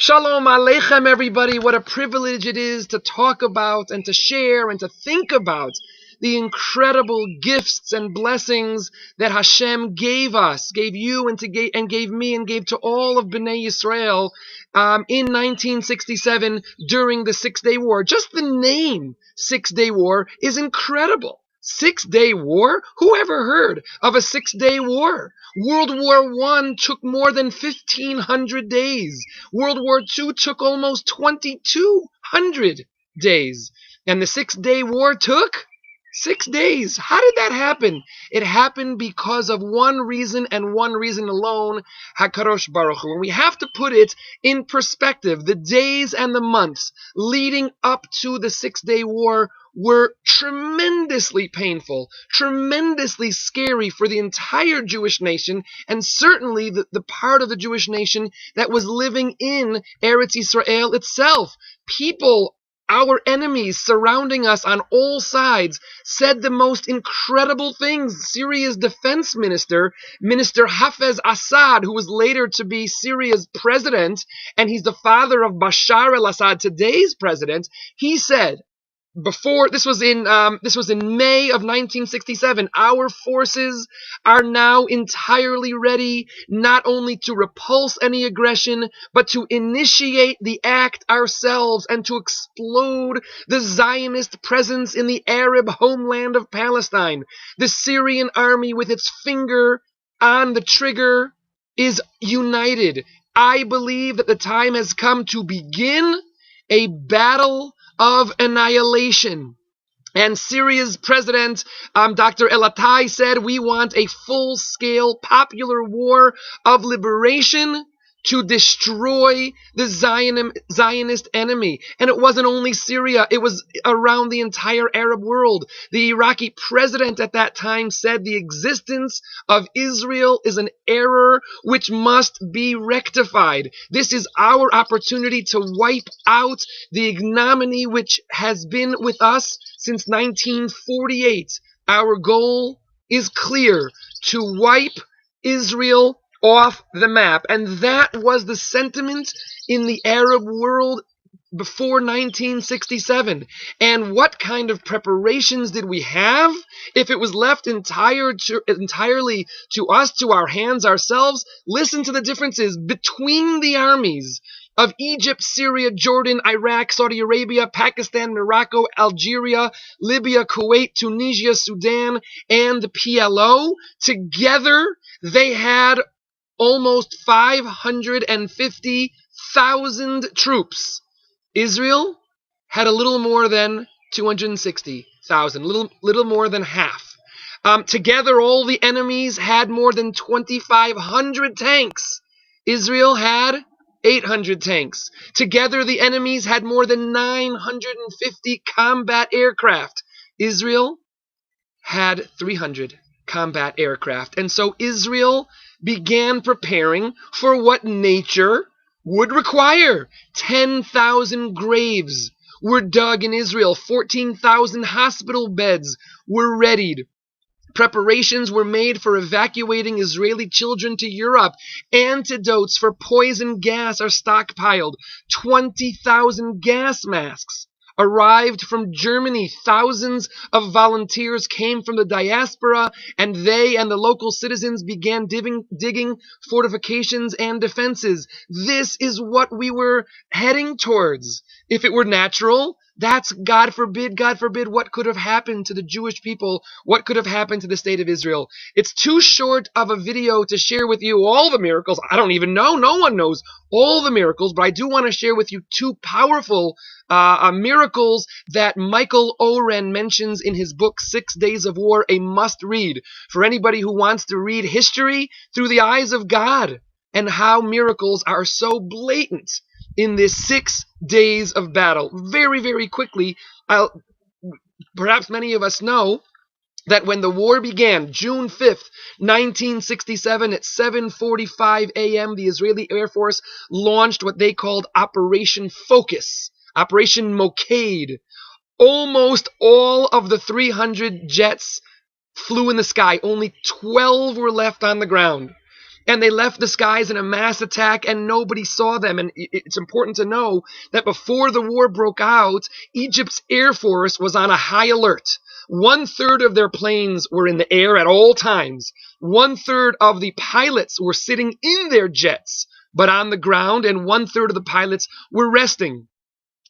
Shalom Aleichem, everybody. What a privilege it is to talk about and to share and to think about the incredible gifts and blessings that Hashem gave us, gave you and gave me and gave to all of Bnei Yisrael in 1967 during the 6-Day War. Just the name 6-Day War is incredible. 6-Day War? Who ever heard of a 6-day war? World War I took more than 1,500 days. World War II took almost 2,200 days. And the 6-day war took 6 days. How did that happen? It happened because of one reason and one reason alone, HaKadosh Baruch Hu. And we have to put it in perspective. The days and the months leading up to the 6-day war were tremendously painful, tremendously scary for the entire Jewish nation, and certainly the part of the Jewish nation that was living in Eretz Yisrael itself. People, our enemies surrounding us on all sides, said the most incredible things. Syria's defense minister, Minister Hafez Assad, who was later to be Syria's president, and he's the father of Bashar al-Assad, today's president, he said, this was in May of 1967. Our forces are now entirely ready, not only to repulse any aggression, but to initiate the act ourselves and to explode the Zionist presence in the Arab homeland of Palestine. The Syrian army, with its finger on the trigger, is united. I believe that the time has come to begin a battle of annihilation. And Syria's president, Dr. Elatai, said, we want a full-scale popular war of liberation to destroy the Zionist enemy. And it wasn't only Syria, it was around the entire Arab world. The Iraqi president at that time said the existence of Israel is an error which must be rectified. This is our opportunity to wipe out the ignominy which has been with us since 1948. Our goal is clear: to wipe Israel off the map. And that was the sentiment in the Arab world before 1967. And what kind of preparations did we have? If it was left entirely to us, to our hands ourselves, listen to the differences between the armies of Egypt, Syria, Jordan, Iraq, Saudi Arabia, Pakistan, Morocco, Algeria, Libya, Kuwait, Tunisia, Sudan, and the PLO. Together, they had almost 550,000 troops. Israel had a little more than 260,000, little more than half. Together, all the enemies had more than 2,500 tanks. Israel had 800 tanks. Together, the enemies had more than 950 combat aircraft. Israel had 300 combat aircraft. And so Israel began preparing for what nature would require. 10,000 graves were dug in Israel. 14,000 hospital beds were readied. Preparations were made for evacuating Israeli children to Europe. Antidotes for poison gas are stockpiled. 20,000 gas masks arrived from Germany. Thousands of volunteers came from the diaspora, and they and the local citizens began digging fortifications and defenses. This is what we were heading towards. If it were natural, that's, God forbid, what could have happened to the Jewish people, what could have happened to the state of Israel. It's too short of a video to share with you all the miracles. I don't even know. No one knows all the miracles, but I do want to share with you two powerful miracles that Michael Oren mentions in his book, 6 Days of War, a must-read for anybody who wants to read history through the eyes of God, and how miracles are so blatant in this 6 days of battle. Very, very quickly, perhaps many of us know that when the war began, June 5th, 1967, at 7:45 a.m., the Israeli Air Force launched what they called Operation Focus, Operation Mokaid. Almost all of the 300 jets flew in the sky. Only 12 were left on the ground. and they left the skies in a mass attack, and nobody saw them. And it's important to know that before the war broke out, Egypt's Air Force was on a high alert. 1/3 of their planes were in the air at all times. 1/3 of the pilots were sitting in their jets, but on the ground, and 1/3 of the pilots were resting.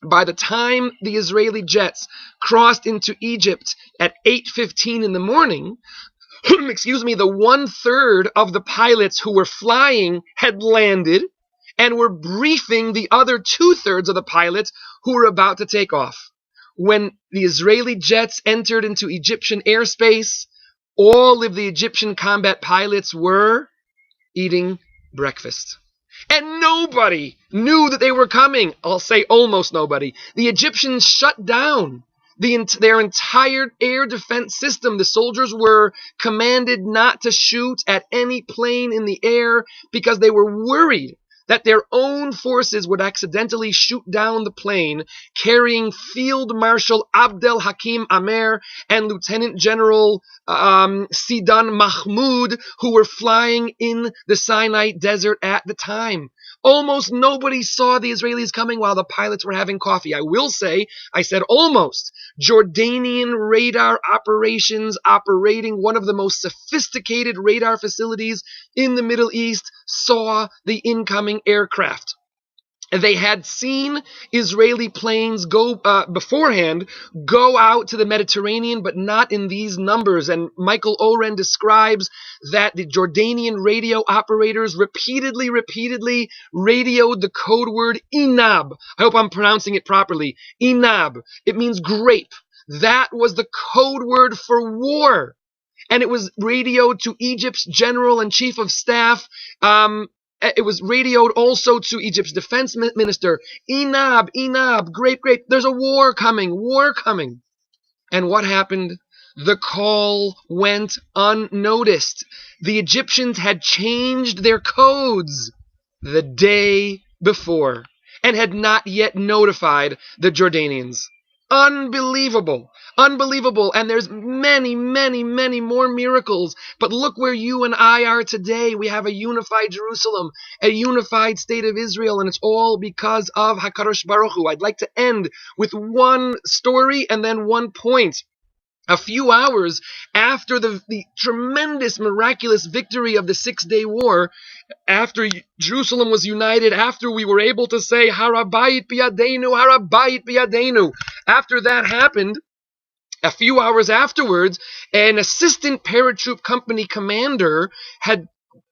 By the time the Israeli jets crossed into Egypt at 8:15 in the morning, excuse me, the 1/3 of the pilots who were flying had landed and were briefing the other 2/3 of the pilots who were about to take off. When the Israeli jets entered into Egyptian airspace, all of the Egyptian combat pilots were eating breakfast. And nobody knew that they were coming. I'll say almost nobody. The Egyptians shut down their entire air defense system. The soldiers were commanded not to shoot at any plane in the air because they were worried that their own forces would accidentally shoot down the plane carrying Field Marshal Abdel Hakim Amer and Lieutenant General Sidan Mahmoud, who were flying in the Sinai Desert at the time. Almost nobody saw the Israelis coming while the pilots were having coffee. I will say, I said almost. Jordanian radar operations, operating one of the most sophisticated radar facilities in the Middle East, saw the incoming aircraft. They had seen Israeli planes beforehand go out to the Mediterranean, but not in these numbers. And Michael Oren describes that the Jordanian radio operators repeatedly radioed the code word Inab. I hope I'm pronouncing it properly. Inab. It means grape. That was the code word for war. And it was radioed to Egypt's general and chief of staff. It was radioed also to Egypt's defense minister. Inab, grape. There's a war coming. And what happened? The call went unnoticed. The Egyptians had changed their codes the day before and had not yet notified the Jordanians. Unbelievable. And there's many more miracles. But look where you and I are today. We have a unified Jerusalem, a unified state of Israel, and it's all because of HaKadosh Baruch Hu. I'd like to end with one story and then one point. A few hours after the tremendous, miraculous victory of the 6-day war, after Jerusalem was united, after we were able to say, Harabayit biyadenu, after that happened, a few hours afterwards, an assistant paratroop company commander had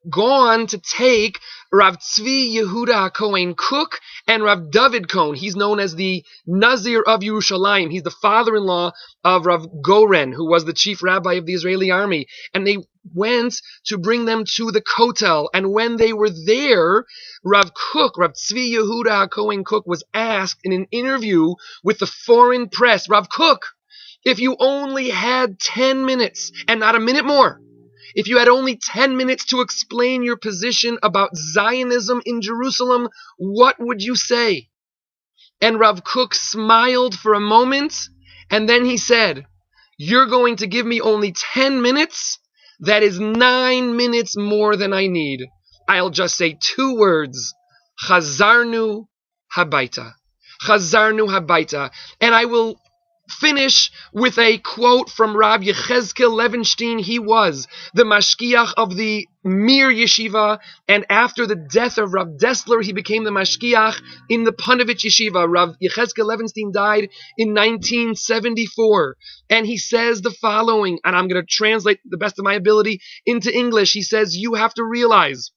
gone to take Rav Tzvi Yehuda Cohen Cook and Rav David Cohen. He's known as the Nazir of Yerushalayim. He's the father-in-law of Rav Goren, who was the chief rabbi of the Israeli army. And they went to bring them to the Kotel. And when they were there, Rav Tzvi Yehuda Cohen Cook, was asked in an interview with the foreign press, Rav Cook, if you only had 10 minutes and not a minute more, if you had only 10 minutes to explain your position about Zionism in Jerusalem, what would you say? And Rav Cook smiled for a moment, and then he said, you're going to give me only 10 minutes? That is 9 minutes more than I need. I'll just say 2 words, Chazarnu Habaita. Chazarnu Habaita. And I will finish with a quote from Rav Yechezkel Levenstein. He was the mashkiach of the Mir Yeshiva, and after the death of Rav Dessler, he became the mashkiach in the Panovich Yeshiva. Rav Yechezkel Levenstein died in 1974, and he says the following, and I'm going to translate the best of my ability into English. He says, you have to realize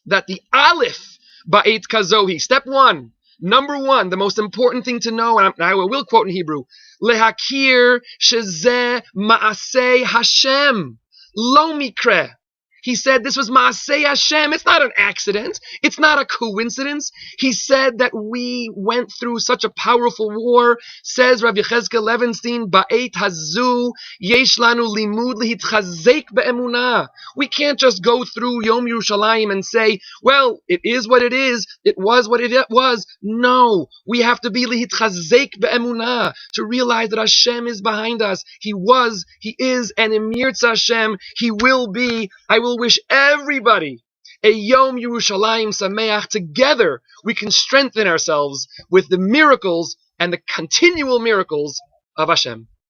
that the Aleph Ba'et Kazohi, step 1, number 1, the most important thing to know, and I will quote in Hebrew, Lehakir shezeh ma'aseh Hashem, lo mikre. He said this was Ma'aseh Hashem. It's not an accident. It's not a coincidence. He said that we went through such a powerful war. Says Rav Yechezkel Levenstein, Ba'et hazu yesh lanu limud lehitchazek be'emunah. We can't just go through Yom Yerushalayim and say, well, it is what it is. It was what it was. No, we have to be lehitchazek be'emunah, to realize that Hashem is behind us. He was, He is, and in Yirtzeh Hashem, He will be. I will wish everybody a Yom Yerushalayim Sameach. Together we can strengthen ourselves with the miracles and the continual miracles of Hashem.